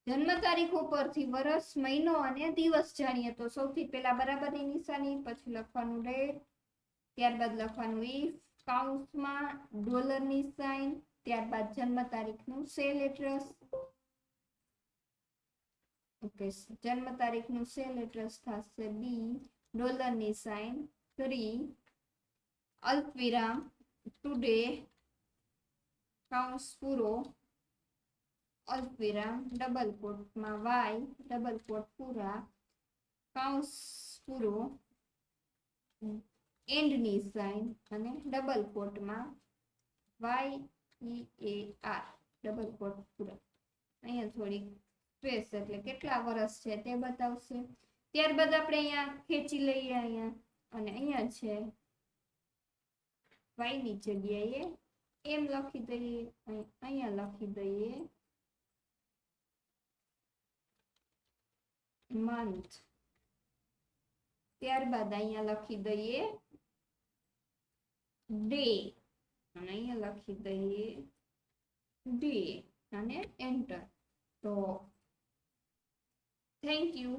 જન્મ તારીખ ઉપરથી વર્ષ, મહિનો અને દિવસ જાણીએ તો સૌથી પહેલા બરાબરની નિશાની, પછી લખવાનું ડેટ, ત્યારબાદ લખવાનું ઇફ, કાઉન્સમાં ડોલરની સાઇન, ત્યારબાદ જન્મ તારીખનું સેલ એડ્રેસ. ઓકે, જન્મ તારીખનું સેલ એડ્રેસ થશે બી, ડોલરની સાઇન 3, અલ્પવિરામ ટુડે, કાઉન્સ પૂરો, અલ્પવિરામ ડબલ કોટમાં વાય, ડબલ કોટ પૂરા, કાઉન્સ પૂરો, એન્ડની સાઇન અને ડબલ કોટમાં Y E A R, double quote પૂરા. અહીંયા થોડીક સ્પેસ એટલે કેટલા વર્ષ છે તે બતાવશે. ત્યારબાદ આપણે અહીંયા ખેંચી લઈએ અહીંયા, અને અહીંયા છે વાય ની જગ્યાએ એમ લખી દઈએ, અહીંયા લખી દઈએ મંથ. ત્યારબાદ અહીંયા લખી દઈએ ડે, અને અહીંયા લખી દઈએ ડે અને એન્ટર. તો થેન્ક યુ.